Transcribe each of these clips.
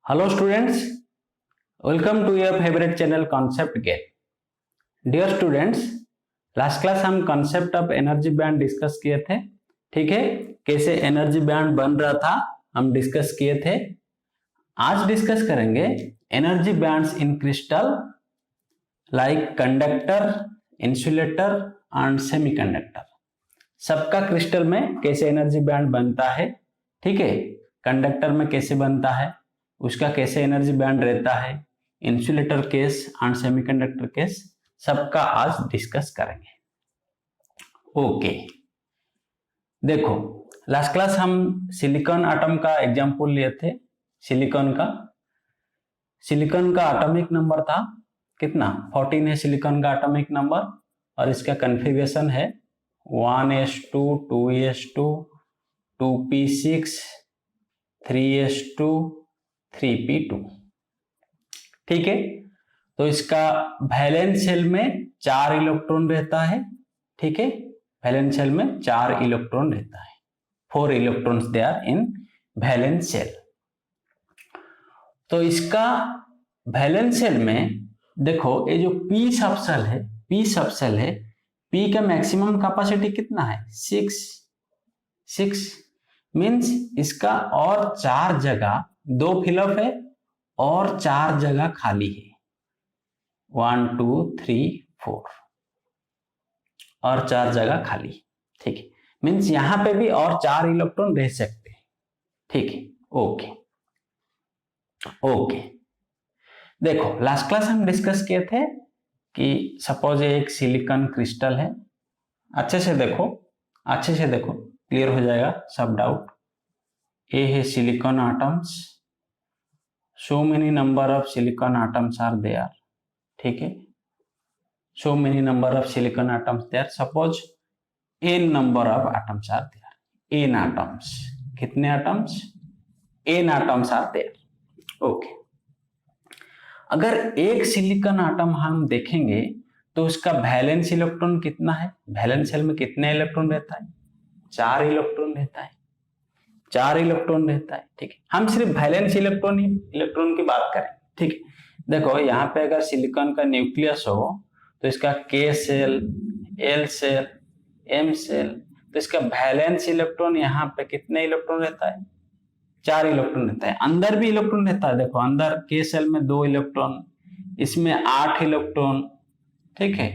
Hello students, welcome to your favorite channel Concept Get. Dear students, last class हम concept of energy band discuss किए थे. ठीक है, कैसे एनर्जी बैंड बन रहा था हम डिस्कस किए थे. आज डिस्कस करेंगे energy bands in crystal like conductor, insulator and semiconductor. सबका क्रिस्टल में कैसे एनर्जी बैंड बनता है, ठीक है, कंडक्टर में कैसे बनता है, उसका कैसे एनर्जी बैंड रहता है, insulator case and semiconductor case, सबका आज डिस्कस करेंगे. ओके, देखो लास्ट क्लास हम सिलिकॉन एटम का एग्जांपल लिए थे. सिलिकॉन का एटॉमिक नंबर था कितना, 14 है सिलिकॉन का एटॉमिक नंबर, और इसका कॉन्फ़िगरेशन है 1s2 2s2 2p6 3s2 3p2. ठीक है, तो इसका वैलेंस शेल में 4 इलेक्ट्रॉन रहता है. ठीक है, वैलेंस शेल में 4 इलेक्ट्रॉन रहता है. 4 electrons they are in valence shell. तो इसका वैलेंस शेल में देखो ये जो p सबसेल है, p का मैक्सिमम कैपेसिटी कितना है, 6 मीन्स इसका और 4 जगह, 2 फिलअप है और 4 जगह खाली है. 1 2 3 4 और 4 जगह खाली. ठीक है, मीन्स यहां पे भी और 4 इलेक्ट्रॉन रह सकते हैं. ठीक है, ओके. देखो लास्ट क्लास हम डिस्कस किए थे कि सपोज एक सिलिकॉन क्रिस्टल है. अच्छे से देखो क्लियर हो जाएगा सब डाउट. ये है silicon atoms, so many number of silicon atoms are there. ठीक है, so many number of silicon atoms there. Suppose n number of atoms are there. n atoms, कितने atoms, n atoms are there. okay, अगर एक silicon atom हम देखेंगे तो उसका valence electron कितना है, वैलेंस शेल में कितने इलेक्ट्रॉन रहता है, 4 इलेक्ट्रॉन रहता है. 4 इलेक्ट्रॉन रहता है. ठीक है, हम सिर्फ वैलेंस इलेक्ट्रॉन की बात करें. ठीक है, देखो यहाँ पे अगर सिलिकॉन का न्यूक्लियस हो तो इसका k shell, l shell, m shell, तो इसका वैलेंस इलेक्ट्रॉन यहाँ पे कितने इलेक्ट्रॉन रहता है, 4 इलेक्ट्रॉन रहता है. अंदर भी इलेक्ट्रॉन रहता है. देखो अंदर k सेल में 2 इलेक्ट्रॉन, इसमें 8 इलेक्ट्रॉन. ठीक है,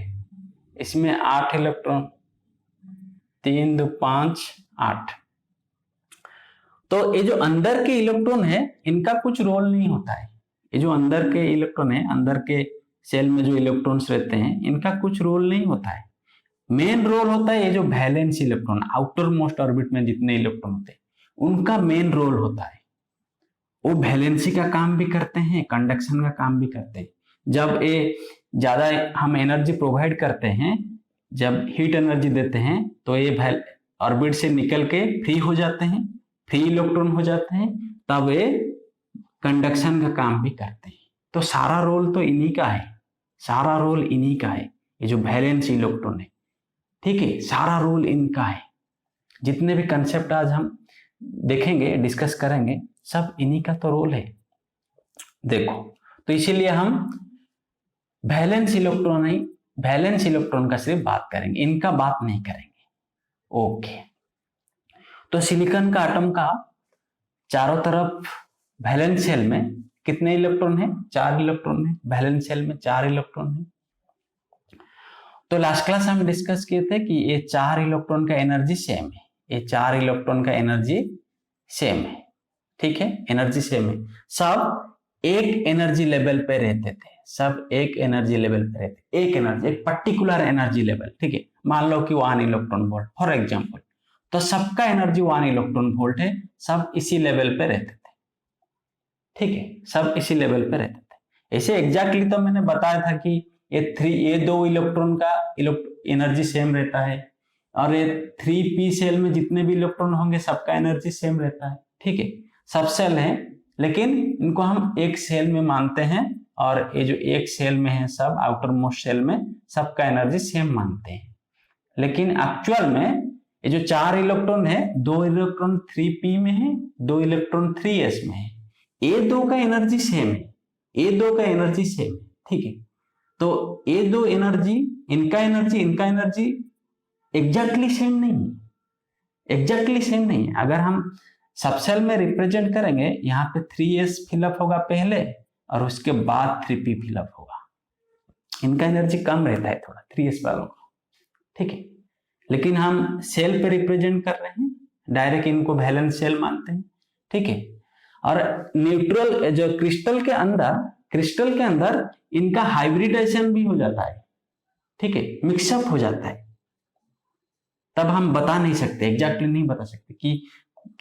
इसमें 8 इलेक्ट्रॉन, 3 2 5 8. तो ये जो अंदर के इलेक्ट्रॉन है इनका कुछ रोल नहीं होता है. ये जो अंदर के इलेक्ट्रॉन है, अंदर के सेल में जो इलेक्ट्रॉन्स रहते हैं इनका कुछ रोल नहीं होता है. मेन रोल होता है ये जो valence electron, outer most orbit में जितने इलेक्ट्रॉन होते हैं उनका मेन रोल होता है. वो वैलेंसी का काम भी करते हैं, कंडक्शन का काम भी करते हैं. जब ये ज्यादा हम एनर्जी प्रोवाइड करते हैं, जब हीट एनर्जी देते हैं तो ये ऑर्बिट से निकल के फ्री हो जाते हैं, फ्री इलेक्ट्रॉन हो जाते हैं, तब ये कंडक्शन का काम भी करते हैं. तो सारा रोल तो इन्हीं का है, ये जो वैलेंस इलेक्ट्रॉन है. ठीक है, सारा रोल इनका है. जितने भी कंसेप्ट आज हम देखेंगे, डिस्कस करेंगे, सब इन्हीं का तो रोल है. देखो तो इसीलिए हम वैलेंस इलेक्ट्रॉन का सिर्फ बात करेंगे, इनका बात नहीं करेंगे. ओके, तो सिलिकॉन का एटम का चारों तरफ वैलेंस शेल में कितने इलेक्ट्रॉन है, 4 इलेक्ट्रॉन है. वैलेंस शेल में 4 इलेक्ट्रॉन है. तो लास्ट क्लास हम डिस्कस किए थे कि ये 4 इलेक्ट्रॉन का एनर्जी सेम है. ये 4 इलेक्ट्रॉन का एनर्जी सेम है. ठीक है, एनर्जी सेम है. सब एक एनर्जी लेवल पे रहते थे, एक पर्टिकुलर एनर्जी लेवल. ठीक है, मान लो कि 1 इलेक्ट्रॉन वोल्ट फॉर एग्जाम्पल, तो सबका एनर्जी 1 इलेक्ट्रॉन वोल्ट है. सब इसी लेवल पे रहते थे. ठीक है, सब इसी लेवल पे रहते थे. ऐसे एग्जैक्टली तो मैंने बताया था कि ये 2 इलेक्ट्रॉन का एनर्जी सेम रहता है, और ये 3p सेल में जितने भी इलेक्ट्रॉन होंगे सबका एनर्जी सेम रहता है. ठीक है, सब सेल है लेकिन इनको हम एक सेल में मानते हैं, और ये जो एक सेल में है सब आउटर मोस्ट सेल में सबका एनर्जी सेम मानते हैं. लेकिन एक्चुअल में ये जो 4 इलेक्ट्रॉन है, 2 इलेक्ट्रॉन 3p में है, 2 इलेक्ट्रॉन 3s में है. A2 का एनर्जी सेम है, A2 का एनर्जी सेम है, ठीक है। तो A2 एनर्जी, इनका एनर्जी एग्जैक्टली सेम नहीं है, एग्जैक्टली सेम नहीं है। अगर हम सब सेल में रिप्रेजेंट करेंगे, यहाँ पे 3s फिलअप होगा पहले और उसके बाद 3p फिलअप होगा। इनका एनर्जी कम रहता है थोड़ा 3s वालों का, ठीक है। लेकिन हम सेल पे रिप्रेजेंट कर रहे हैं, डायरेक्ट इनको वैलेंस सेल मानते हैं, ठीक है। और न्यूट्रल जो क्रिस्टल के अंदर इनका हाइब्रिडाइजेशन भी हो जाता है, ठीक है, मिक्सअप हो जाता है। तब हम बता नहीं सकते, एग्जैक्टली नहीं बता सकते कि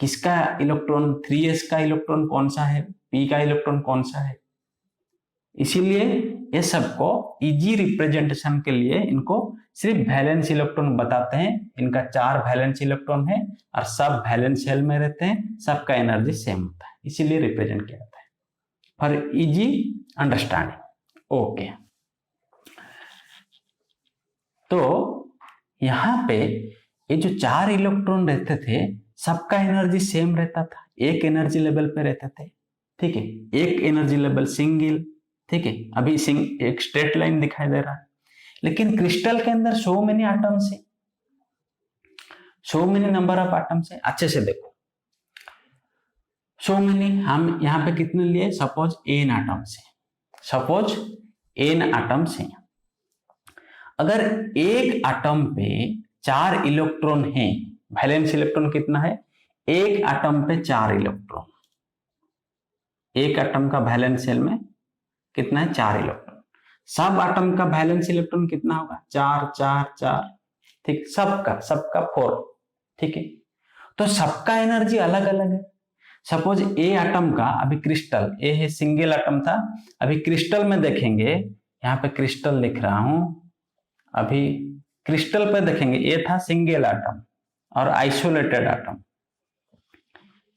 किसका इलेक्ट्रॉन 3s का इलेक्ट्रॉन कौन सा है, p का इलेक्ट्रॉन कौन सा है। इसीलिए ये सबको इजी रिप्रेजेंटेशन के लिए इनको सिर्फ वैलेंस इलेक्ट्रॉन बताते हैं। इनका 4 वैलेंस इलेक्ट्रॉन है और सब वैलेंस शेल में रहते हैं, सबका एनर्जी सेम होता है, इसीलिए रिप्रेजेंट किया जाता है फॉर इजी अंडरस्टैंडिंग। ओके, तो यहाँ पे ये जो 4 इलेक्ट्रॉन रहते थे, सबका एनर्जी सेम रहता था, एक एनर्जी लेवल पे रहते थे, ठीक है, एक एनर्जी लेवल सिंगल, ठीक है। अभी एक स्ट्रेट लाइन दिखाई दे रहा है, लेकिन क्रिस्टल के अंदर सो मेनी एटम्स है, so many number of atoms है। अच्छे से देखो, सो मेनी, हम यहाँ पे कितने लिए, सपोज n एटम्स है, सपोज n एटम्स है। अगर एक एटम पे 4 इलेक्ट्रॉन है, वैलेंस इलेक्ट्रॉन कितना है, एक एटम पे 4 इलेक्ट्रॉन, एक एटम का वैलेंस शेल में कितना है, 4 इलेक्ट्रॉन। सब एटम का वैलेंस इलेक्ट्रॉन कितना होगा, 4 4 4, ठीक, सबका 4, ठीक है। तो सबका एनर्जी अलग अलग है। सपोज ए एटम का, अभी क्रिस्टल ए है, सिंगल एटम था, अभी क्रिस्टल में देखेंगे, यहाँ पे क्रिस्टल लिख रहा हूं, अभी क्रिस्टल पे देखेंगे, ए था सिंगल एटम और आइसोलेटेड एटम।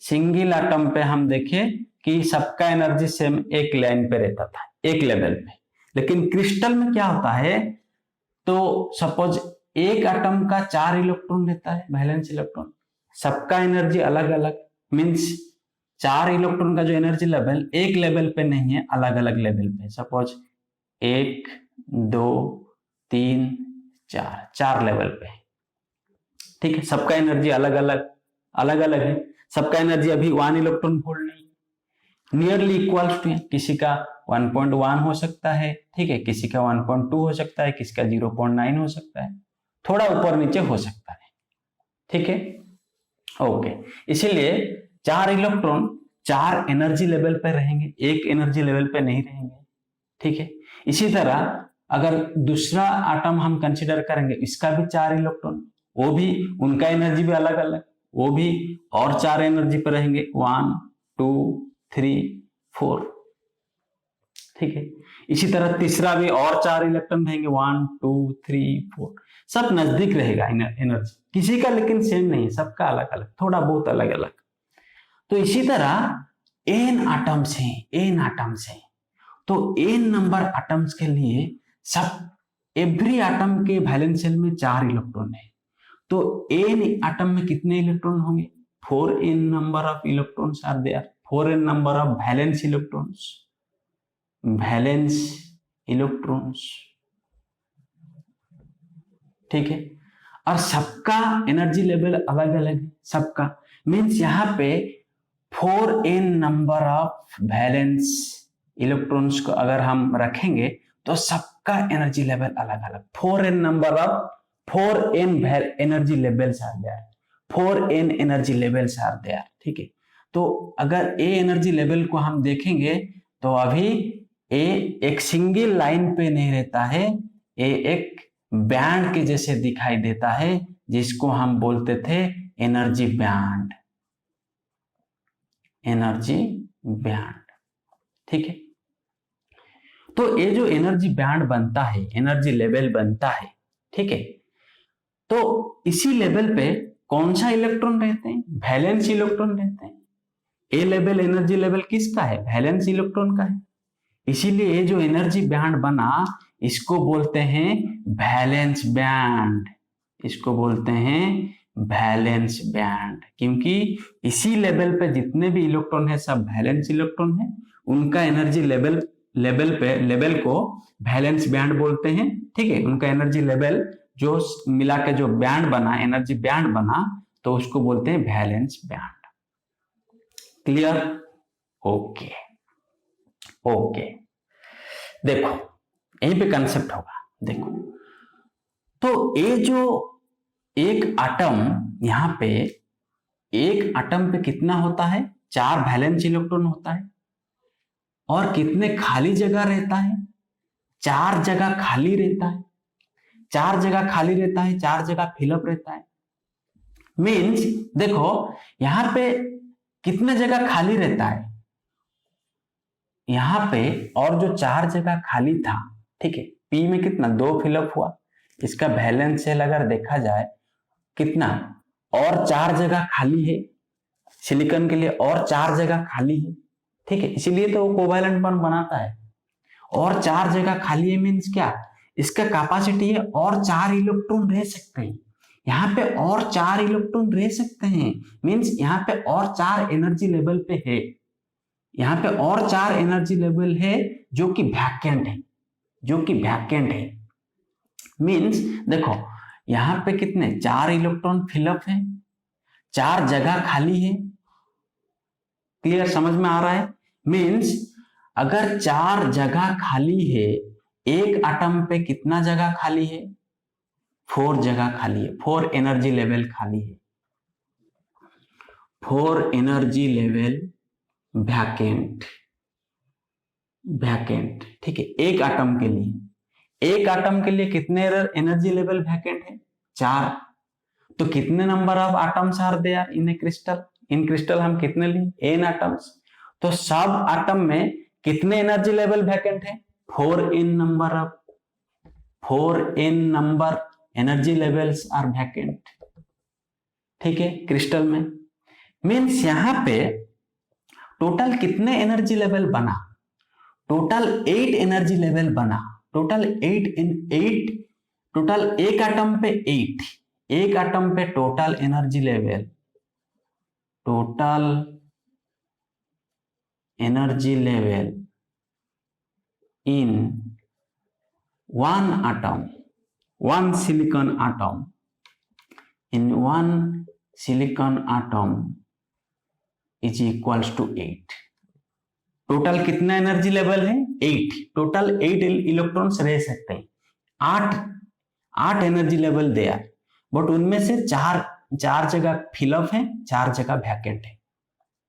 सिंगल एटम पे हम देखें कि सबका एनर्जी सेम एक लाइन पे रहता था, एक लेवल पे। लेकिन क्रिस्टल में क्या होता है, तो सपोज एक एटम का 4 इलेक्ट्रॉन रहता है, वैलेंस इलेक्ट्रॉन, सबका एनर्जी अलग अलग, मींस 4 इलेक्ट्रॉन का जो एनर्जी लेवल एक लेवल पे नहीं है, अलग अलग लेवल पे। सपोज 1 2 3 4 लेवल पे, ठीक है। सबका एनर्जी अलग अलग है, सबका एनर्जी अभी 1 इलेक्ट्रॉन वोल्ट नहीं, नियरली इक्वल्स टू है, किसी का 1.1 हो सकता है, ठीक है, किसी का 1.2 हो सकता है, किसी का 0.9 हो सकता है, थोड़ा ऊपर नीचे हो सकता है, ठीक है। ओके, इसीलिए 4 इलेक्ट्रॉन 4 एनर्जी लेवल पे रहेंगे, एक एनर्जी लेवल पे नहीं रहेंगे, ठीक है। इसी तरह अगर दूसरा एटम हम कंसीडर करेंगे, इसका भी 4 इलेक्ट्रॉन, वो भी, उनका एनर्जी भी अलग अलग, वो भी और 4 एनर्जी पे रहेंगे, 1 2 3 4, ठीक है। इसी तरह तीसरा भी और 4 इलेक्ट्रॉन रहेंगे, 1 2 3 4, सब नजदीक रहेगा एनर्जी, किसी का लेकिन सेम नहीं, सबका अलग अलग, थोड़ा बहुत अलग अलग। तो इसी तरह n एटम्स हैं, तो n नंबर एटम्स के लिए सब एवरी एटम के वैलेंस शेल में 4 इलेक्ट्रॉन है, तो n एटम में कितने इलेक्ट्रॉन होंगे, 4n number of electrons are there, 4n number of valence electrons, ठीक है। और सबका एनर्जी लेवल अलग अलग है, सबका, मींस यहाँ पे 4n number of valence electrons को अगर हम रखेंगे तो सबका एनर्जी लेवल अलग अलग, 4n number of 4n energy levels are there, 4n energy levels are there, ठीक है। तो अगर ए एनर्जी लेवल को हम देखेंगे तो अभी ए एक सिंगल लाइन पे नहीं रहता है, ए एक बैंड के जैसे दिखाई देता है, जिसको हम बोलते थे एनर्जी बैंड, ठीक है। तो ये जो एनर्जी बैंड बनता है, एनर्जी लेवल बनता है, ठीक है, तो इसी लेवल पे कौन सा इलेक्ट्रॉन रहते हैं, वैलेंस इलेक्ट्रॉन रहते हैं। ए लेवल एनर्जी लेवल किसका है, वैलेंस इलेक्ट्रॉन का है। इसीलिए ये जो एनर्जी बैंड बना, इसको बोलते हैं वैलेंस बैंड, इसको बोलते हैं वैलेंस बैंड, क्योंकि इसी लेवल पे जितने भी इलेक्ट्रॉन है सब वैलेंस इलेक्ट्रॉन है, उनका एनर्जी लेवल को वैलेंस बैंड बोलते हैं। ठीक है, उनका एनर्जी लेवल जो मिला के जो बैंड बना, एनर्जी बैंड बना, तो उसको बोलते हैं valence band. Clear? Okay okay, देखो यहीं पे कंसेप्ट होगा। देखो तो ये जो एक एटम, यहां पे एक एटम पे कितना होता है, 4 वैलेंस इलेक्ट्रॉन होता है, और कितने खाली जगह रहता है, 4 जगह खाली रहता है, 4 जगह खाली रहता है, 4 जगह फिलअप रहता है। मीन्स देखो यहां पे कितने जगह खाली रहता है, यहां पे और जो 4 जगह खाली था, ठीक है, पी में कितना 2 फिलअप हुआ, इसका वैलेंस सेल अगर देखा जाए कितना, और 4 जगह खाली है सिलिकॉन के लिए, और 4 जगह खाली है। ठीक है, इसीलिए तो वो कोवैलेंट बॉन्ड बनाता है। और 4 जगह खाली है मीन्स क्या, इसका कैपेसिटी है और 4 इलेक्ट्रॉन रह सकते हैं, यहाँ पे और 4 इलेक्ट्रॉन रह सकते हैं, मीन्स यहाँ पे और 4 एनर्जी लेवल पे है, यहाँ पे और 4 एनर्जी लेवल है जो कि वैकेंट है, जो कि वैकेंट है। मीन्स देखो यहाँ पे कितने 4 इलेक्ट्रॉन फिलअप है, 4 जगह खाली है। क्लियर, समझ में आ रहा है? मीन्स अगर 4 जगह खाली है, एक एटम पे कितना जगह खाली है, 4 जगह खाली है, 4 एनर्जी लेवल खाली है, 4 एनर्जी लेवल वैकेंट, वैकेंट। ठीक है, एक एटम के लिए, एक एटम के लिए कितने एनर्जी लेवल वैकेंट है, 4। तो कितने number of atoms are there in a crystal, in crystal हम कितने लिए, n एटम्स। तो सब एटम में कितने एनर्जी लेवल वैकेंट है, 4n number of, 4n number energy levels are vacant. ठीक है, क्रिस्टल में। मीन्स यहां पे टोटल कितने एनर्जी लेवल बना, टोटल 8 एनर्जी लेवल बना, टोटल 8, टोटल एक एटम पे 8, एक एटम पे total energy level, total energy level in one atom, one silicon atom, in one silicon atom is equals to 8। Total कितना एनर्जी लेवल है, 8, total 8 electrons रह सकते हैं, 8 energy level they are, but उनमें से 4 जगह फिलअप है, 4 जगह वैकेंट है।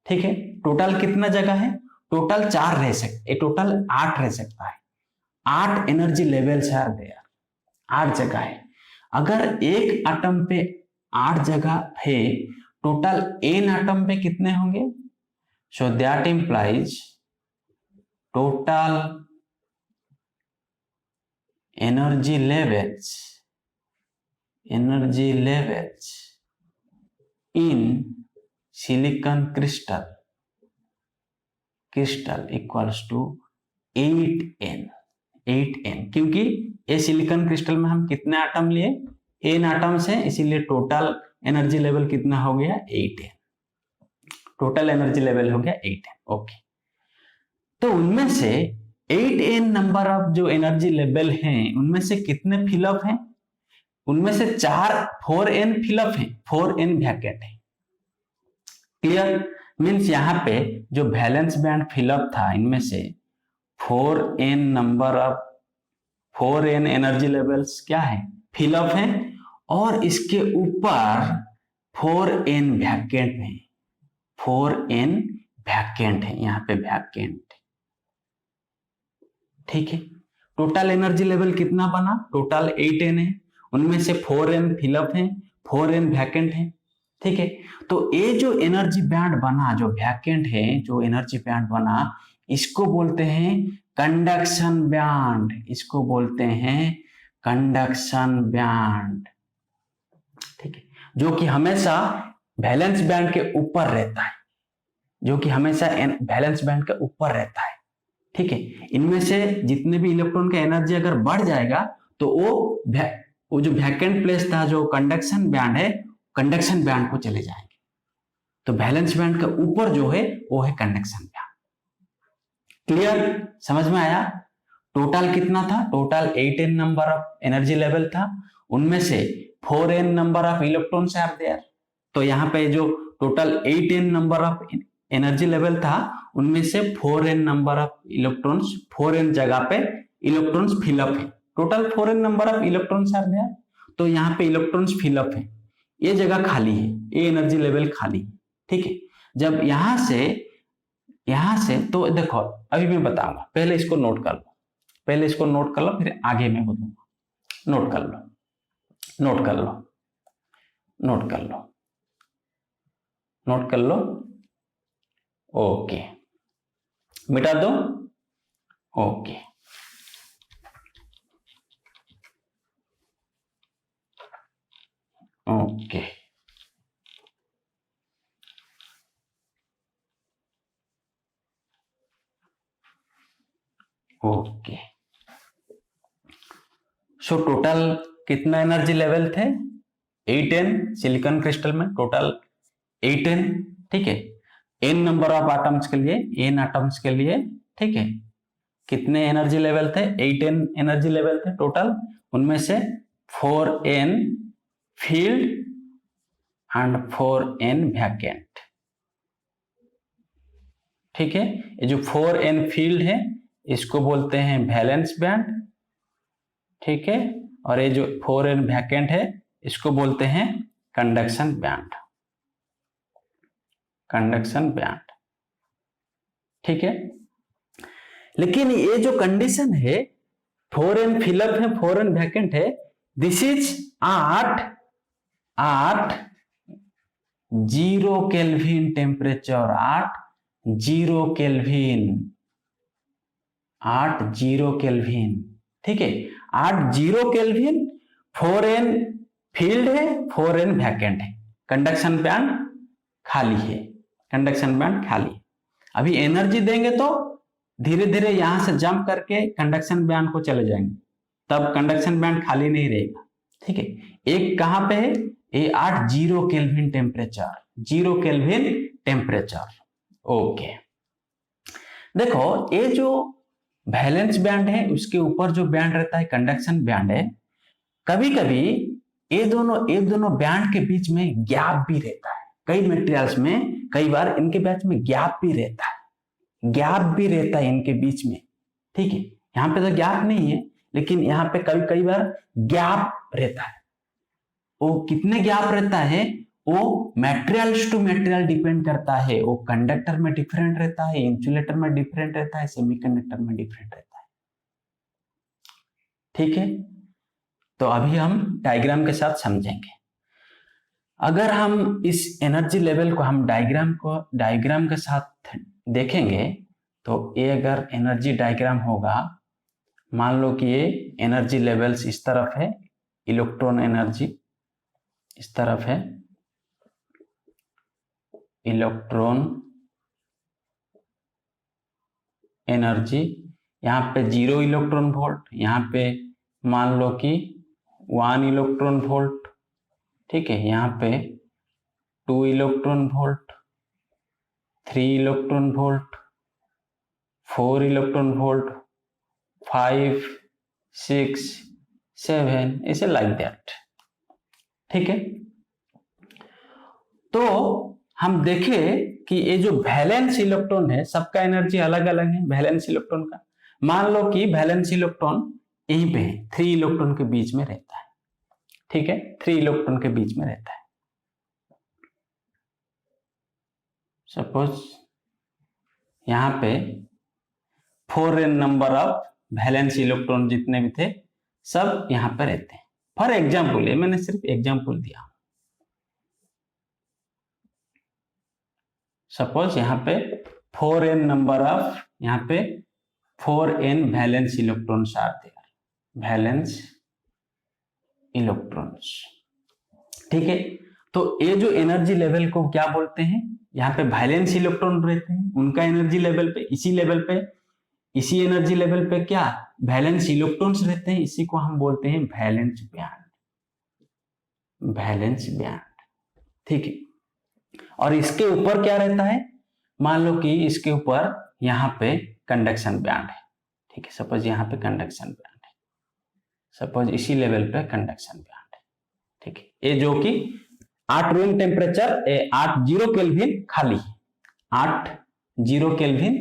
ठीक है, टोटल कितना जगह है, टोटल 4 रह सकते, टोटल 8 रह सकता है, 8 एनर्जी लेवल्स आर देयर, 8 जगह है। अगर एक एटम पे 8 जगह है, टोटल n एटम पे कितने होंगे, so that implies total energy levels in silicon crystal equals to 8n, क्योंकि ये सिलिकॉन क्रिस्टल में हम कितने एटम लिए, n एटम्स हैं, इसीलिए टोटल एनर्जी लेवल कितना हो गया, 8n, टोटल एनर्जी लेवल हो गया 8n। ओके, तो उनमें से 8n नंबर ऑफ जो एनर्जी लेवल हैं, उनमें से कितने फिलअप हैं, उनमें से 4n फिलअप हैं, 4n वैकेंट है। क्लियर? मीन्स यहाँ पे जो वैलेंस बैंड फिलअप था, इनमें से 4n number of 4n energy levels क्या है, फिलअप है, और इसके ऊपर 4n वैकेंट है, 4n वैकेंट है, यहाँ पे वैकेंट। ठीक है, टोटल एनर्जी लेवल कितना बना, टोटल 8n है, उनमें से 4n फिलअप है, 4n वैकेंट है। ठीक है, तो ये जो एनर्जी बैंड बना, जो वैकेंट है, जो एनर्जी बैंड बना, इसको बोलते हैं कंडक्शन बैंड, इसको बोलते हैं कंडक्शन बैंड। ठीक है, जो कि हमेशा वैलेंस बैंड के ऊपर रहता है, जो कि हमेशा वैलेंस बैंड के ऊपर रहता है। ठीक है, इनमें से जितने भी इलेक्ट्रॉन का एनर्जी अगर बढ़ जाएगा, तो वो जो वैकेंट प्लेस था, जो कंडक्शन बैंड है, कंडक्शन बैंड को चले जाएंगे। तो वैलेंस बैंड के ऊपर जो है वो है कंडक्शन बैंड। क्लियर, समझ में आया? टोटल कितना था? Total 8n number of energy level था, उनमें से 4n number of electrons are there. तो यहाँ पे जो total 8n number of energy level था उनमें से 4n number of electrons, 4n जगह पे इलेक्ट्रॉन्स फिलअप है। Total 4n number of electrons are there. तो यहाँ पे इलेक्ट्रॉन्स फिलअप है, ये जगह खाली है, ये एनर्जी लेवल खाली है। ठीक है, जब यहां से तो देखो अभी मैं बताऊंगा, पहले इसको नोट कर लो, पहले इसको नोट कर लो, फिर आगे मैं बताऊंगा। नोट कर लो, नोट कर लो, नोट कर लो, नोट कर लो। ओके, मिटा दो। Okay, okay, okay. So total कितना एनर्जी लेवल थे? 8n सिलिकॉन क्रिस्टल में टोटल 8n। ठीक है, n नंबर ऑफ एटम्स के लिए, n एटम्स के लिए, ठीक है, कितने एनर्जी लेवल थे? 8n एनर्जी लेवल थे टोटल, उनमें से 4n field and 4n vacant. ठीक है, ये जो 4n फील्ड है इसको बोलते हैं वैलेंस बैंड। ठीक है, और ये जो 4n वैकेंट है इसको बोलते हैं कंडक्शन बैंड, कंडक्शन बैंड। ठीक है, लेकिन ये जो कंडीशन है 4n फिलअप है, 4n वैकेंट है, this is at 0 kelvin temperature, 0 kelvin, 0 kelvin. ठीक है, 0 केल्विन, 4n फील्ड है, 4n वैकेंट है, कंडक्शन बैंड खाली है, कंडक्शन बैंड खाली। अभी एनर्जी देंगे तो धीरे धीरे यहां से जंप करके कंडक्शन बैंड को चले जाएंगे, तब कंडक्शन बैंड खाली नहीं रहेगा। ठीक है, एक कहां पे है? ये 0 kelvin temperature, 0 kelvin temperature. Okay, देखो ये जो वैलेंस बैंड है उसके ऊपर जो बैंड रहता है कंडक्शन बैंड है, कभी कभी ये दोनों बैंड के बीच में गैप भी रहता है। कई मटेरियल्स में कई बार इनके बीच में गैप भी रहता है, गैप भी रहता है इनके बीच में। ठीक है, यहाँ पे तो गैप नहीं है, लेकिन यहाँ पे कई बार गैप रहता है। वो कितने गैप रहता है? वो मटेरियल टू मटेरियल डिपेंड करता है। वो कंडक्टर में डिफरेंट रहता है, इंसुलेटर में डिफरेंट रहता है, सेमीकंडक्टर में डिफरेंट रहता है। ठीक है, तो अभी हम डायग्राम के साथ समझेंगे। अगर हम इस एनर्जी लेवल को हम डायग्राम के साथ देखेंगे तो ये अगर एनर्जी डायग्राम होगा, मान लो कि ये एनर्जी लेवल्स इस तरफ है, इलेक्ट्रॉन एनर्जी इस तरफ है, इलेक्ट्रॉन एनर्जी, यहाँ पे 0 इलेक्ट्रॉन वोल्ट, यहाँ पे मान लो कि 1 इलेक्ट्रॉन वोल्ट। ठीक है, यहाँ पे 2 electron volt, 3 electron volt, 4 electron volt, 5, 6, 7, ऐसे लाइक दैट। ठीक है, तो हम देखें कि ये जो वैलेंस इलेक्ट्रॉन है सबका एनर्जी अलग अलग है। वैलेंस इलेक्ट्रॉन का मान लो कि वैलेंस इलेक्ट्रॉन यहीं पे है, 3 इलेक्ट्रॉन के बीच में रहता है। ठीक है, 3 इलेक्ट्रॉन के बीच में रहता है। सपोज यहां पे 4n number of valence electron जितने भी थे सब यहां पे रहते हैं। फॉर एग्जाम्पल, ये मैंने सिर्फ एग्जाम्पल दिया। सपोज यहाँ पे 4n नंबर ऑफ, यहाँ पे 4n valence electrons are there, valence electrons. ठीक है, तो ये जो एनर्जी लेवल को क्या बोलते हैं? यहाँ पे वैलेंस इलेक्ट्रॉन रहते हैं, उनका एनर्जी लेवल पे, इसी लेवल पे, इसी एनर्जी लेवल पे क्या वैलेंस इलेक्ट्रॉन्स रहते हैं, इसी को हम बोलते हैं वैलेंस बैंड, वैलेंस बैंड। ठीक है। और इसके ऊपर क्या रहता है, मान लो कि इसके ऊपर यहाँ पे कंडक्शन बैंड है, ठीक है, सपोज यहाँ पे कंडक्शन बैंड है, सपोज इसी लेवल पे कंडक्शन बैंड है, ठीक है। ये जो कि 8 रूम टेम्परेचर 80 केल्विन खाली है, 80 केल्विन,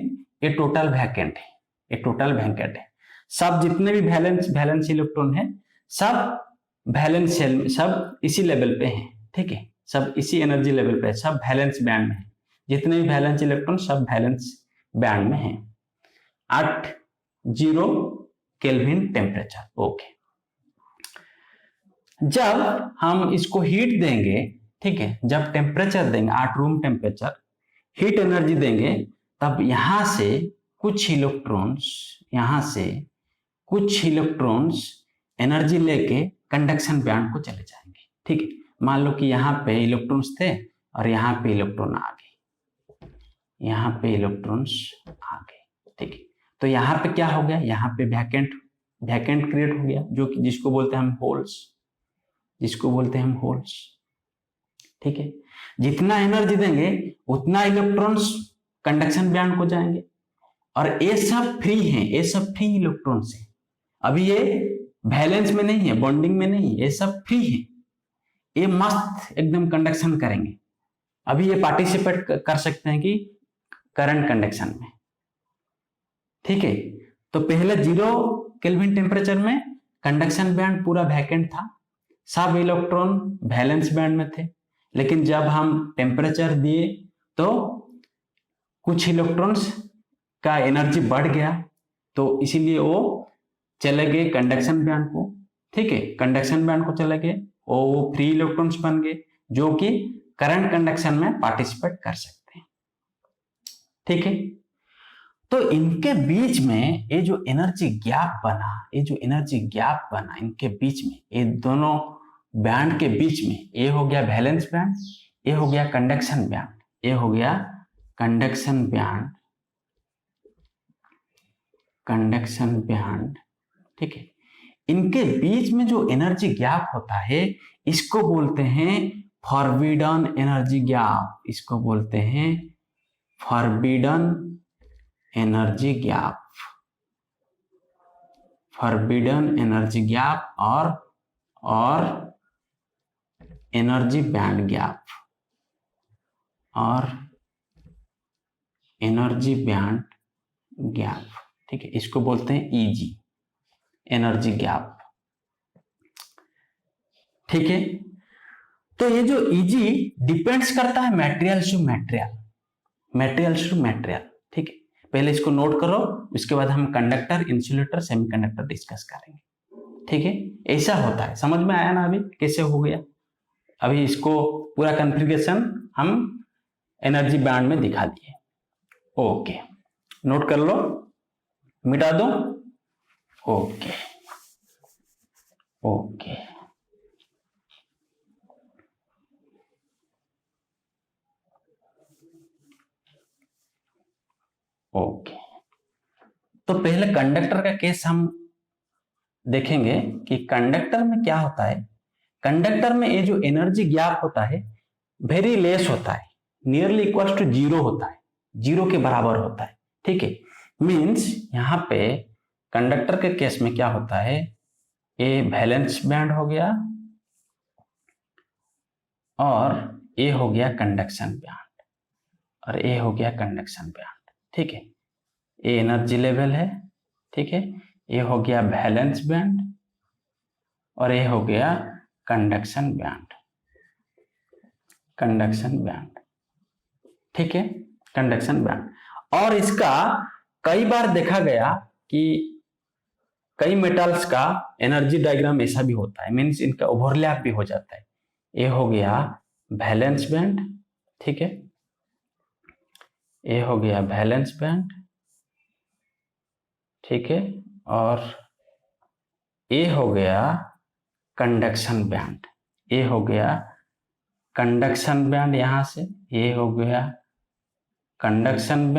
ये टोटल वैकेंट है, ये टोटल वैकेंट है। सब जितने भी वैलेंस इलेक्ट्रॉन है सब वैलेंस शेल में सब इसी लेवल पे हैं, ठीक है, सब इसी एनर्जी लेवल पे, सब वैलेंस बैंड में है, जितने भी वैलेंस इलेक्ट्रॉन सब वैलेंस बैंड में है, 80 केल्विन टेम्परेचर। ओके, जब हम इसको हीट देंगे, ठीक है, जब टेम्परेचर देंगे 8 रूम टेम्परेचर, हीट एनर्जी देंगे, तब यहां से कुछ इलेक्ट्रॉन्स एनर्जी लेके कंडक्शन बैंड को चले जाएंगे, ठीक है। मान लो कि यहाँ पे इलेक्ट्रॉन्स थे और यहाँ पे इलेक्ट्रॉन आ गए, यहाँ पे इलेक्ट्रॉन्स आ गए, ठीक है। तो यहाँ पे क्या हो गया, यहाँ पे वैकेंट क्रिएट हो गया, जो कि जिसको बोलते हैं हम होल्स, ठीक है। जितना एनर्जी देंगे उतना इलेक्ट्रॉन्स कंडक्शन बैंड को जाएंगे, और ये सब फ्री हैं, ये सब फ्री इलेक्ट्रॉन्स हैं, अभी ये वैलेंस में नहीं है, बॉन्डिंग में नहीं है, ये सब फ्री है, ये मस्त एकदम कंडक्शन करेंगे। अभी ये पार्टिसिपेट कर सकते हैं कि करंट कंडक्शन में, ठीक है। तो पहले 0 केल्विन टेम्परेचर में कंडक्शन बैंड पूरा वैकेंट था, सब इलेक्ट्रॉन वैलेंस बैंड में थे, लेकिन जब हम टेम्परेचर दिए तो कुछ इलेक्ट्रॉन्स का एनर्जी बढ़ गया, तो इसीलिए वो चले गए कंडक्शन बैंड को, ठीक है, कंडक्शन बैंड को चले गए, वो फ्री इलेक्ट्रॉन्स बन गए जो कि करंट कंडक्शन में पार्टिसिपेट कर सकते हैं, ठीक है। तो इनके बीच में ये जो एनर्जी गैप बना, इनके बीच में, ये दोनों बैंड के बीच में, ये हो गया वैलेंस बैंड, ये हो गया कंडक्शन बैंड, ये हो गया कंडक्शन बैंड, ठीक है। इनके बीच में जो एनर्जी गैप होता है इसको बोलते हैं फॉरबिडन एनर्जी गैप, इसको बोलते हैं फॉरबिडन एनर्जी गैप और एनर्जी बैंड गैप, ठीक है, इसको बोलते हैं ईजी एनर्जी गैप, ठीक है। तो ये जो ईजी डिपेंड्स करता है मटेरियल टू मटेरियल, ठीक है। पहले इसको नोट करो, उसके बाद हम कंडक्टर, इंसुलेटर, सेमीकंडक्टर डिस्कस करेंगे, ठीक है। ऐसा होता है, समझ में आया ना अभी कैसे हो गया। अभी इसको पूरा कॉन्फ़िगरेशन हम एनर्जी बैंड में दिखा दिए। ओके, नोट कर लो, मिटा दो। ओके ओके ओके तो पहले कंडक्टर का केस हम देखेंगे कि कंडक्टर में क्या होता है। कंडक्टर में ये जो एनर्जी गैप होता है वेरी लेस होता है, नियरली इक्वल टू 0 होता है, 0 के बराबर होता है, ठीक है। मीन्स यहाँ पे कंडक्टर के केस में क्या होता है, ये वैलेंस बैंड हो गया और ये हो गया कंडक्शन बैंड और ये हो गया कंडक्शन बैंड, ठीक है। ये एनर्जी लेवल है, ठीक है। ये हो गया वैलेंस बैंड और ये हो गया कंडक्शन बैंड, ठीक है, कंडक्शन बैंड। और इसका कई बार देखा गया कि कई मेटल्स का एनर्जी डायग्राम ऐसा भी होता है, मीन्स इनका ओवरलैप भी हो जाता है। ये हो गया वैलेंस बैंड, ठीक है, ये हो गया वैलेंस बैंड, ठीक है, और ये हो गया कंडक्शन बैंड, ये हो गया कंडक्शन बैंड, यहां से ये हो गया कंडक्शन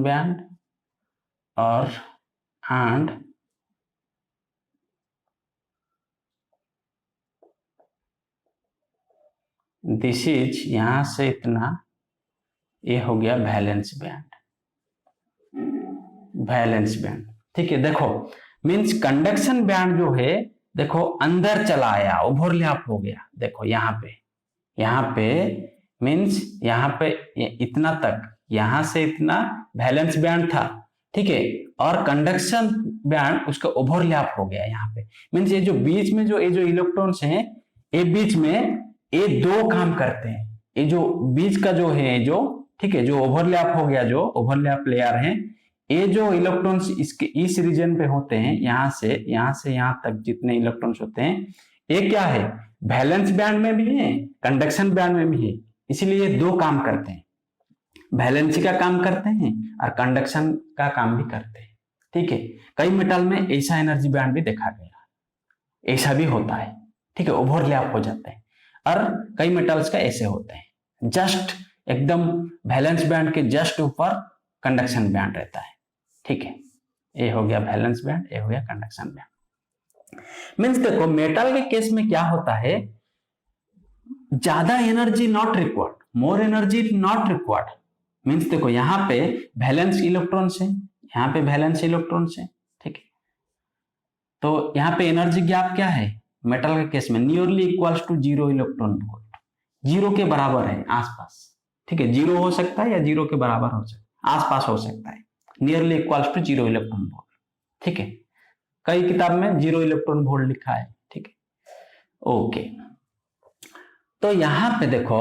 बैंड और दिस इज, यहां से इतना, ये हो गया वैलेंस बैंड, वैलेंस बैंड। ठीक है, देखो मींस कंडक्शन बैंड जो है देखो अंदर चला आया, ओवरलैप हो गया। देखो यहाँ पे मींस यहाँ पे इतना तक, यहां से इतना वैलेंस बैंड था, ठीक है, और कंडक्शन बैंड उसका ओवरलैप हो गया यहाँ पे। मींस ये जो बीच में जो इलेक्ट्रॉन्स हैं, ये बीच में ये दो काम करते हैं। ये जो बीच का जो है, जो ठीक है, जो ओवरलैप हो गया, जो ओवरलैप लेयर है, ये जो इलेक्ट्रॉन्स इसके इस रीजन पे होते हैं, यहां से यहां तक जितने इलेक्ट्रॉन्स होते हैं, ये क्या है, वैलेंस बैंड में भी है, कंडक्शन बैंड में भी है। इसलिए ये दो काम करते हैं, वैलेंसी का काम करते हैं और कंडक्शन का काम भी करते हैं। ठीक है, कई मेटल में ऐसा एनर्जी बैंड भी देखा गया, ऐसा भी होता है। ठीक है, ओवरलैप हो जाते हैं, और कई मेटल्स का ऐसे होते हैं, जस्ट एकदम वैलेंस बैंड के जस्ट ऊपर कंडक्शन बैंड रहता है। ठीक है, ये हो गया वैलेंस बैंड, ये हो गया कंडक्शन बैंड। मींस देखो मेटल के केस में क्या होता है, ज्यादा energy not required, more energy not required. Means देखो यहाँ पे वैलेंस इलेक्ट्रॉन्स है, यहाँ पे वैलेंस इलेक्ट्रॉन्स है। ठीक है, तो यहाँ पे एनर्जी गैप क्या है मेटल के केस में, nearly equals to 0 electron volt, 0 के बराबर है आसपास। ठीक है, 0 हो सकता है या 0 के बराबर हो सकता है, आसपास हो सकता है, nearly equals to 0 electron volt. ठीक है, कई किताब में 0 इलेक्ट्रॉन वोल्ट लिखा है। ठीक है, ओके, तो यहाँ पे देखो,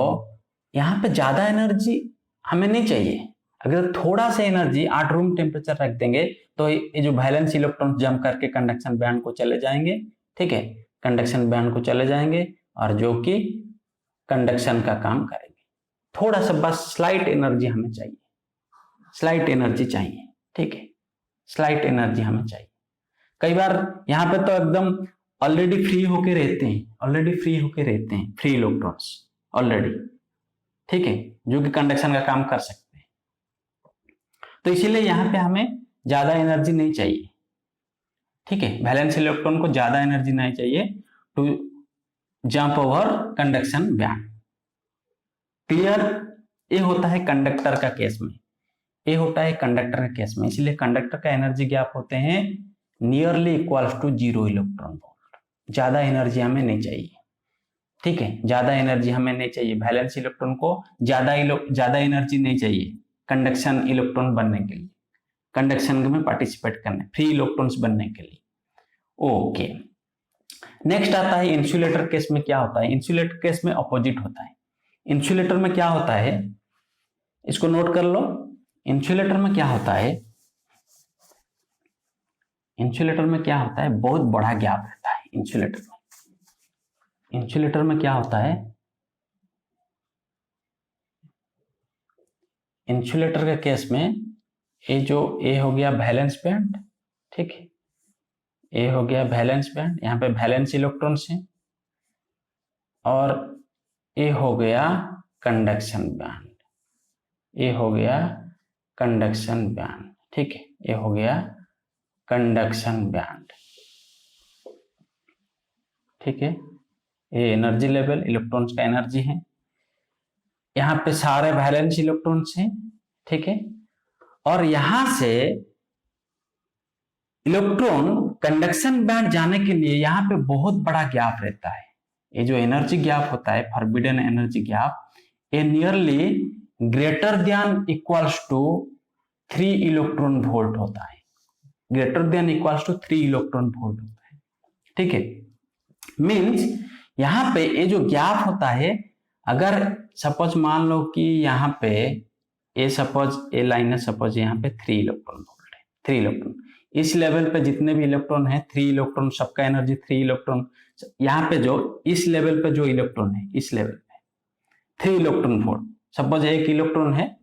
यहाँ पे ज्यादा एनर्जी हमें नहीं चाहिए। अगर थोड़ा सा एनर्जी 8 रूम टेम्परेचर रख देंगे तो ये जो वैलेंस इलेक्ट्रॉन जम करके कंडक्शन बैंड को चले जाएंगे। ठीक है, कंडक्शन बैंड को चले जाएंगे और जो कि कंडक्शन का काम करेंगे। थोड़ा सा बस स्लाइट एनर्जी हमें चाहिए, स्लाइट एनर्जी चाहिए। ठीक है, स्लाइट एनर्जी हमें चाहिए। कई बार यहाँ पे तो एकदम ऑलरेडी फ्री होके रहते हैं, ऑलरेडी फ्री होके रहते हैं, फ्री इलेक्ट्रॉन्स ऑलरेडी। ठीक है, जो कि कंडक्शन का काम कर सकते हैं। तो इसीलिए यहाँ पे हमें ज्यादा एनर्जी नहीं चाहिए। ठीक है, वैलेंस इलेक्ट्रॉन को ज्यादा एनर्जी नहीं चाहिए to jump over conduction band. Clear? ये होता है कंडक्टर का केस में, ये होता है कंडक्टर का केस में। इसलिए कंडक्टर का एनर्जी गैप होते हैं nearly equals to 0 electron volt. ज्यादा एनर्जी हमें नहीं चाहिए। ठीक है, ज्यादा एनर्जी हमें नहीं चाहिए, वैलेंस इलेक्ट्रॉन को ज्यादा एनर्जी नहीं चाहिए कंडक्शन इलेक्ट्रॉन बनने के लिए, कंडक्शन में पार्टिसिपेट करने, फ्री इलेक्ट्रॉन्स बनने के लिए। ओके, नेक्स्ट आता है इंसुलेटर केस में क्या होता है। इंसुलेटर केस में अपोजिट होता है। इंसुलेटर में क्या होता है, इसको नोट कर लो। इंसुलेटर में क्या होता है, इंसुलेटर में क्या होता है, बहुत बड़ा गैप रहता है इंसुलेटर में। इंसुलेटर में क्या होता है, इंसुलेटर के केस में ये हो गया वैलेंस बैंड। ठीक है, ये हो गया वैलेंस बैंड, यहाँ पे वैलेंस इलेक्ट्रॉन्स हैं, और ये हो गया कंडक्शन बैंड, ये हो गया कंडक्शन बैंड। ठीक है, ये हो गया कंडक्शन बैंड। ठीक है, ये एनर्जी लेवल, इलेक्ट्रॉन्स का एनर्जी है। यहाँ पे सारे वैलेंस इलेक्ट्रॉन्स हैं। ठीक है, और यहां से इलेक्ट्रॉन कंडक्शन बैंड जाने के लिए यहाँ पे बहुत बड़ा गैप रहता है। ये जो एनर्जी गैप होता है, फॉरबिडन एनर्जी गैप, ये nearly greater than equals to 3 electron volt होता है, greater than equals to 3 electron volt होता है। ठीक है, मींस यहाँ पे ये जो गैप होता है, अगर सपोज मान लो कि यहाँ पे ये सपोज ये लाइन है, सपोज यहाँ पे 3 इलेक्ट्रॉन वोल्ट है, 3 इलेक्ट्रॉन, इस लेवल पे जितने भी इलेक्ट्रॉन है 3 इलेक्ट्रॉन, सबका एनर्जी 3 इलेक्ट्रॉन। यहाँ पे जो इस लेवल पे जो इलेक्ट्रॉन है, इस लेवल पे 3 इलेक्ट्रॉन वोल्ट, सपोज एक इलेक्ट्रॉन है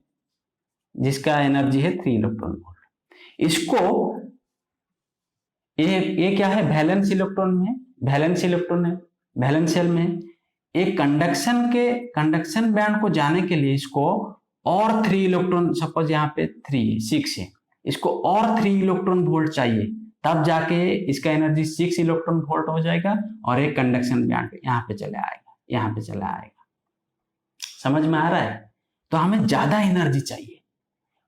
जिसका एनर्जी है 3 इलेक्ट्रॉन वोल्ट। इसको ये क्या है, वैलेंस इलेक्ट्रॉन में, वैलेंस इलेक्ट्रॉन है, वैलेंस शेल में। एक कंडक्शन बैंड को जाने के लिए इसको और 3 इलेक्ट्रॉन, सपोज यहाँ पे 6 है, इसको और 3 इलेक्ट्रॉन वोल्ट चाहिए, तब जाके इसका एनर्जी 6 इलेक्ट्रॉन वोल्ट हो जाएगा और एक कंडक्शन बैंड यहाँ पे चला आएगा, यहाँ पे चला आएगा। समझ में आ रहा है? तो हमें ज्यादा एनर्जी चाहिए,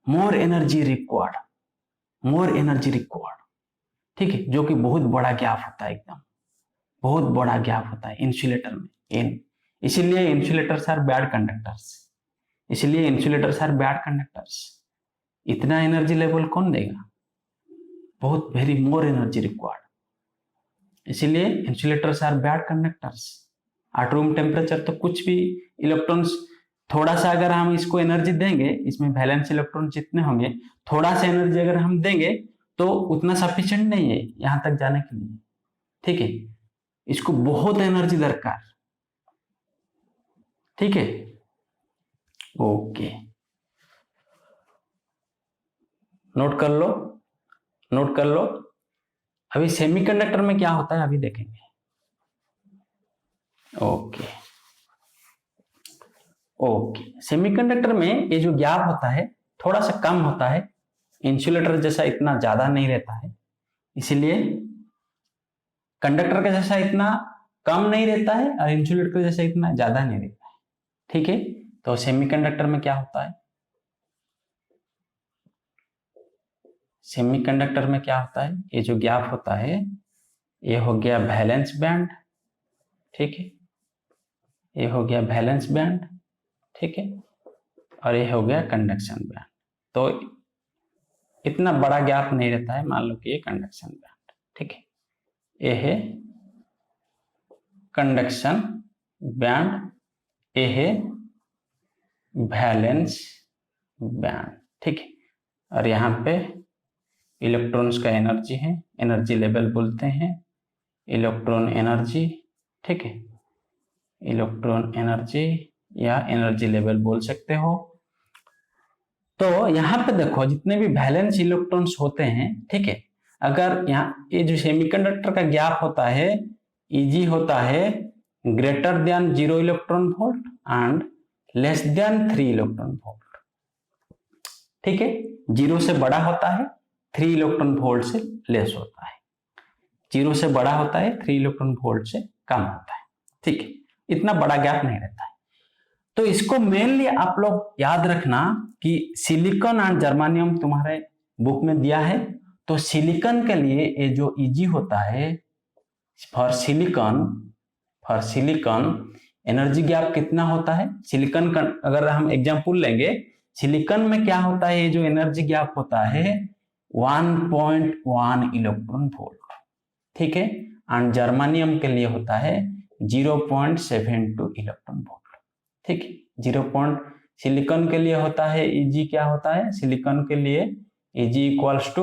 मोर एनर्जी रिक्वायर्ड, मोर एनर्जी रिक्वायर्ड, ठीक है, जो कि बहुत बड़ा गैप होता है, एकदम बहुत बड़ा गैप होता है इंसुलेटर में एन। इसीलिए इंसुलेटर्स आर बैड कंडक्टर्स, इसलिए इंसुलेटर्स आर बैड कंडक्टर्स। इतना एनर्जी लेवल कौन देगा? बहुत वेरी मोर एनर्जी रिक्वायर्ड, इसीलिए insulators are bad conductors. At room temperature तो कुछ भी इलेक्ट्रॉन्स, थोड़ा सा अगर हम इसको एनर्जी देंगे, इसमें वैलेंस इलेक्ट्रॉन जितने होंगे, थोड़ा सा एनर्जी अगर हम देंगे तो उतना सफिशिएंट नहीं है यहां तक जाने के लिए, ठीक है, इसको बहुत एनर्जी दरकार, ठीक है। ओके, नोट कर लो, नोट कर लो। अभी सेमीकंडक्टर में क्या होता है अभी देखेंगे। ओके ओके, सेमीकंडक्टर में ये जो गैप होता है थोड़ा सा कम होता है, इंसुलेटर जैसा इतना ज्यादा नहीं रहता है, इसीलिए कंडक्टर का जैसा इतना कम नहीं रहता है और इंसुलेटर का जैसा इतना ज्यादा नहीं रहता है, ठीक है। तो सेमीकंडक्टर में क्या होता है, सेमीकंडक्टर में क्या होता है, ये जो गैप होता है ये हो गया वैलेंस बैंड, ठीक है, ये हो गया वैलेंस बैंड, ठीक है, और ये हो गया कंडक्शन बैंड। तो इतना बड़ा गैप नहीं रहता है, मान लो कि ये कंडक्शन बैंड, ठीक है, ये है कंडक्शन बैंड, ये है वैलेंस बैंड, ठीक है। और यहाँ पे इलेक्ट्रॉन्स का एनर्जी है, एनर्जी लेवल बोलते हैं, इलेक्ट्रॉन एनर्जी, ठीक है, इलेक्ट्रॉन एनर्जी या एनर्जी लेवल बोल सकते हो। तो यहाँ पे देखो जितने भी वैलेंस इलेक्ट्रॉन्स होते हैं, ठीक है, अगर यहाँ ये जो सेमीकंडक्टर का गैप होता है Eg होता है greater then 0 electron volt and less than 3 electron volt, ठीक है, 0 से बड़ा होता है, 3 इलेक्ट्रॉन वोल्ट से लेस होता है, 0 से बड़ा होता है, 3 इलेक्ट्रॉन वोल्ट से कम होता है, ठीक है, इतना बड़ा गैप नहीं रहता है। तो इसको मेनली आप लोग याद रखना कि सिलिकॉन एंड जर्मानियम तुम्हारे बुक में दिया है, तो सिलिकॉन के लिए ये जो Eg होता है फॉर सिलिकॉन एनर्जी गैप कितना होता है, सिलिकॉन का अगर हम एग्जांपल लेंगे, सिलिकॉन में क्या होता है, ये जो एनर्जी गैप होता है 1.1 इलेक्ट्रॉन वोल्ट, ठीक है, एंड जर्मानियम के लिए होता है 0.72 इलेक्ट्रॉन वोल्ट, ठीक है, सिलिकॉन के लिए होता है Eg क्या होता है, सिलिकॉन के लिए Eg equals to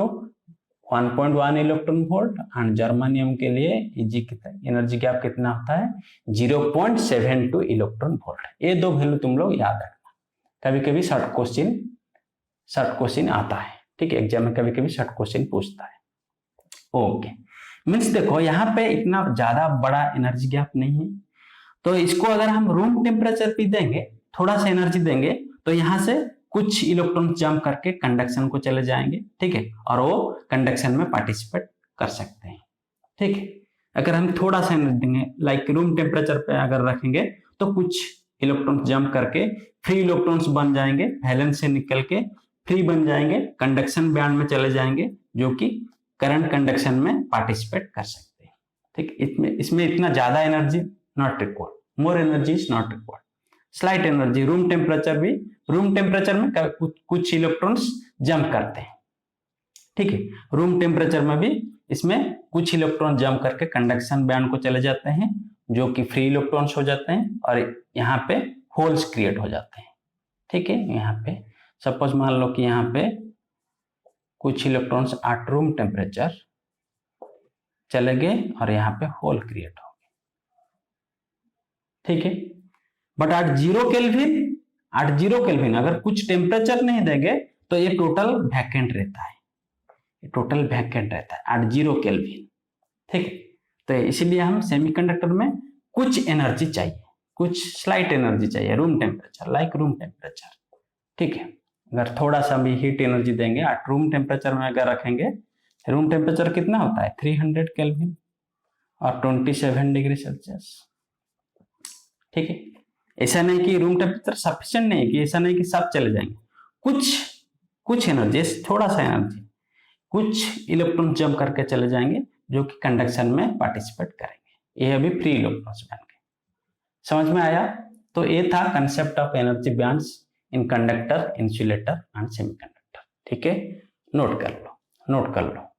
1.1 electron volt and germanium के लिए Eg कितना, एनर्जी गैप कितना होता है 0.72 इलेक्ट्रॉन वोल्ट। ये दो वैल्यू तुम लोग याद रखना, कभी कभी शॉर्ट क्वेश्चन आता है, ठीक है, एग्जाम में कभी कभी शॉर्ट क्वेश्चन पूछता है। ओके, मीन्स देखो यहाँ पे इतना ज्यादा बड़ा एनर्जी गैप नहीं है, तो इसको अगर हम रूम टेम्परेचर पे देंगे, थोड़ा सा एनर्जी देंगे, तो यहाँ से कुछ इलेक्ट्रॉन जंप करके कंडक्शन को चले जाएंगे, ठीक है, और वो कंडक्शन में पार्टिसिपेट कर सकते हैं, ठीक है। अगर हम थोड़ा सा एनर्जी देंगे, लाइक रूम टेम्परेचर पे अगर रखेंगे, तो कुछ इलेक्ट्रॉन जंप करके फ्री इलेक्ट्रॉन्स बन जाएंगे, वैलेंस से निकल के फ्री बन जाएंगे, कंडक्शन बैंड में चले जाएंगे, जो कि करंट कंडक्शन में पार्टिसिपेट कर सकते हैं, ठीक। इसमें इतना ज्यादा energy not required, more energy is not required, slight energy, room temperature में कुछ इलेक्ट्रॉन्स जंप करते हैं, ठीक है, रूम टेम्परेचर में भी इसमें कुछ इलेक्ट्रॉन जंप करके कंडक्शन बैंड को चले जाते हैं, जो कि फ्री इलेक्ट्रॉन्स हो जाते हैं और यहाँ पे होल्स क्रिएट हो जाते हैं, ठीक है। यहाँ पे सपोज मान लो कि यहाँ पे कुछ इलेक्ट्रॉन्स एट रूम टेम्परेचर चले गए और यहाँ पे होल क्रिएट हो गए, ठीक है, बट एट 0 केल्विन अगर कुछ टेम्परेचर नहीं देंगे तो ये टोटल वैकेंट रहता है, एट 0 केल्विन, ठीक है। तो इसलिए हम सेमीकंडक्टर में कुछ एनर्जी चाहिए, कुछ स्लाइट एनर्जी चाहिए, रूम टेम्परेचर, ठीक है। अगर थोड़ा सा भी हीट एनर्जी देंगे एट रूम टेम्परेचर में अगर रखेंगे, रूम टेम्परेचर कितना होता है 300 केल्विन और 27 डिग्री सेल्सियस, ठीक है। ऐसा नहीं कि रूम टेम्परेचर सफिशिएंट नहीं है, कि ऐसा नहीं कि सब चले जाएंगे, कुछ एनर्जी, थोड़ा सा एनर्जी, कुछ इलेक्ट्रॉन जंप करके चले जाएंगे जो कि कंडक्शन में पार्टिसिपेट करेंगे। ये अभी फ्री इलेक्ट्रॉन्स बन गए। समझ में आया? तो ये था concept of energy bands in conductor, insulator and semiconductor. ठीक है, नोट कर लो।